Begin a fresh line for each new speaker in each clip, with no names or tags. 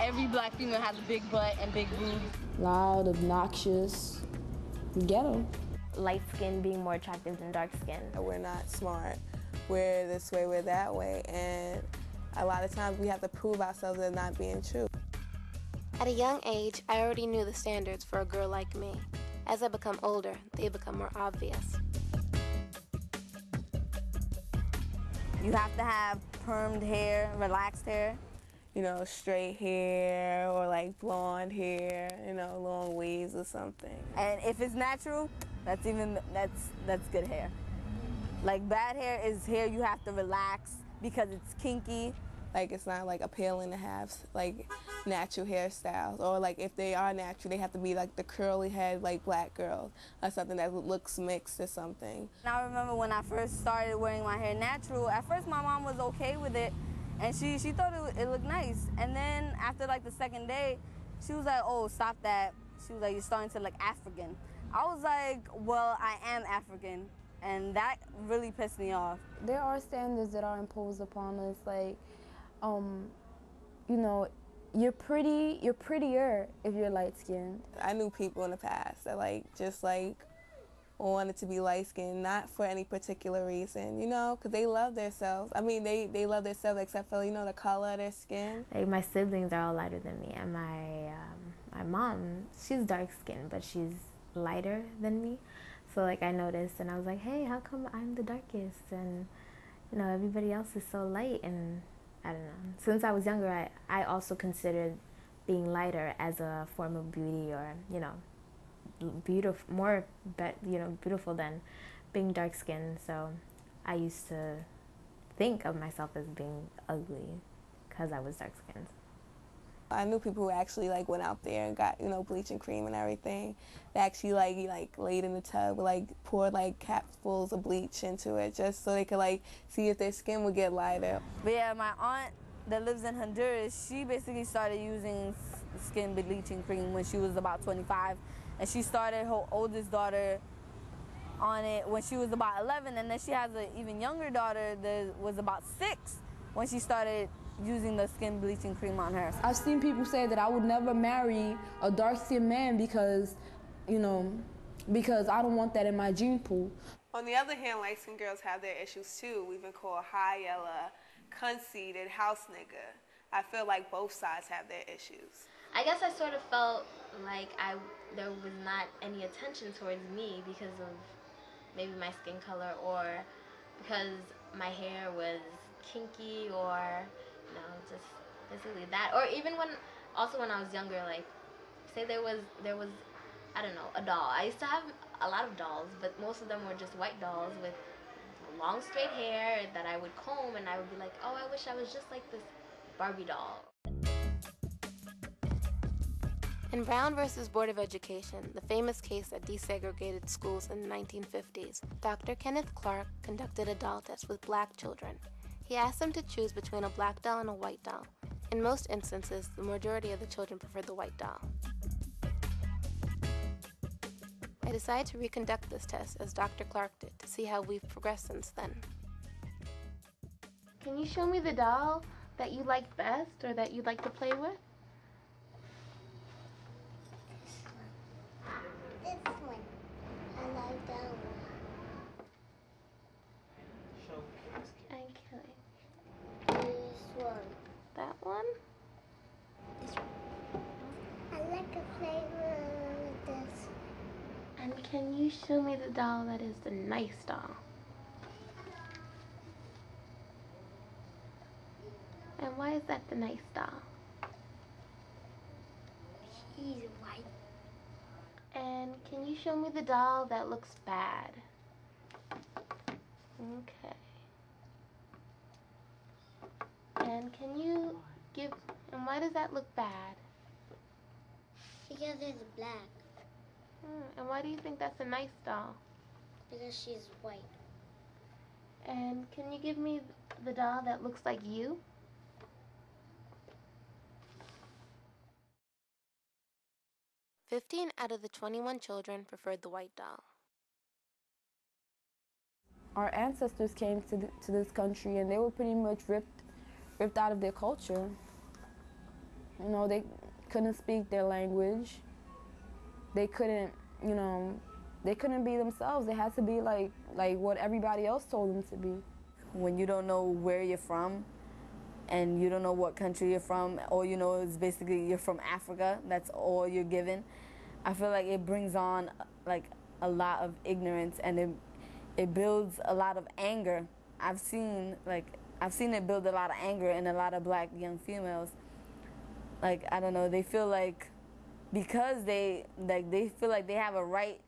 every black female has a big butt and big boobs.
Loud, obnoxious, ghetto.
Light skin being more attractive than dark skin.
We're not smart. We're this way, we're that way, and a lot of times we have to prove ourselves as not being true.
At a young age, I already knew the standards for a girl like me. As I become older, they become more obvious.
You have to have permed hair, relaxed hair.
You know, straight hair or like blonde hair, you know, long waves or something.
And if it's natural, that's good hair. Like bad hair is hair you have to relax because it's kinky.
Like it's not like appealing to have like natural hairstyles, or like if they are natural, they have to be like the curly head like black girls or something that looks mixed or something.
And I remember when I first started wearing my hair natural, at first my mom was okay with it, and she thought it looked nice. And then after like the second day, she was like, oh, stop that. She was like, you're starting to look African. I was like, well, I am African, and that really pissed me off.
There are standards that are imposed upon us, like, you know, you're prettier if you're light-skinned.
I knew people in the past that just wanted to be light-skinned, not for any particular reason, you know, because they love themselves. I mean, they love themselves except for, you know, the color of their skin.
Like my siblings are all lighter than me, and my mom, she's dark-skinned, but she's lighter than me. So like I noticed, and I was like, hey, how come I'm the darkest, and you know everybody else is so light? And I don't know. Since I was younger, I also considered being lighter as a form of beauty, or you know, beautiful than being dark skinned. So I used to think of myself as being ugly because I was dark skinned.
I knew people who actually went out there and got, you know, bleaching cream and everything. They actually laid in the tub, poured capfuls of bleach into it just so they could see if their skin would get lighter.
But yeah, my aunt that lives in Honduras, she basically started using skin bleaching cream when she was about 25, and she started her oldest daughter on it when she was about 11, and then she has an even younger daughter that was about 6 when she started using the skin bleaching cream on her.
I've seen people say that I would never marry a dark-skinned man because, you know, because I don't want that in my gene pool.
On the other hand, light-skinned girls have their issues too. We've been called high yellow, conceited, house nigga. I feel like both sides have their issues.
I guess I sort of felt like there was not any attention towards me because of maybe my skin color, or because my hair was kinky, or you know, just basically that. Or even when I was younger, say there was I don't know, a doll. I used to have a lot of dolls, but most of them were just white dolls with long straight hair that I would comb, and I would be like, oh, I wish I was just like this Barbie doll.
In Brown versus Board of Education, the famous case that desegregated schools in the 1950s, Dr. Kenneth Clark conducted a doll test with black children. He asked them to choose between a black doll and a white doll. In most instances, the majority of the children preferred the white doll. I decided to reconduct this test as Dr. Clark did to see how we've progressed since then.
Can you show me the doll that you like best, or that you'd like to play with?
This one. I like that one.
Okay.
This one.
That one?
This one. I like to play with this.
And can you show me the doll that is the nice doll? And why is that the nice doll?
He's white.
And can you show me the doll that looks bad? Okay. And can you and why does that look bad?
Because it's black.
And why do you think that's a nice doll?
Because she's white.
And can you give me the doll that looks like you?
"15 out of the 21 children preferred the white doll.
Our ancestors came to this country and they were pretty much ripped out of their culture. You know, they couldn't speak their language. They couldn't, you know, they couldn't be themselves. They had to be like what everybody else told them to be.
When you don't know where you're from and you don't know what country you're from, all you know is basically you're from Africa, that's all you're given, I feel like it brings on like a lot of ignorance, and it builds a lot of anger. I've seen it build a lot of anger in a lot of black young females. Like, I don't know, they feel like because they feel like they have a right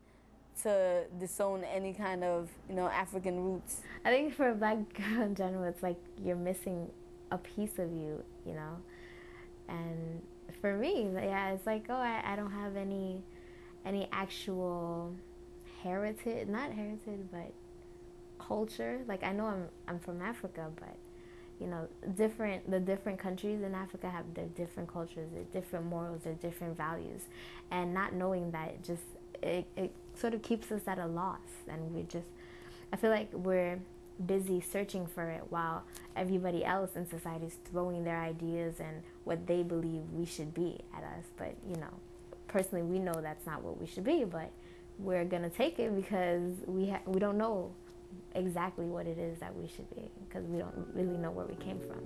to disown any kind of, you know, African roots.
I think for a black girl in general, it's like you're missing a piece of you, you know? And for me, yeah, it's like, oh, I don't have any actual heritage, not heritage, but culture. Like, I know I'm from Africa, but, you know, the different countries in Africa have their different cultures, their different morals, their different values. And not knowing that it sort of keeps us at a loss. And I feel like we're busy searching for it while everybody else in society is throwing their ideas and what they believe we should be at us. But, you know, personally, we know that's not what we should be, but we're gonna take it because we don't know exactly what it is that we should be, because we don't really know where we came from.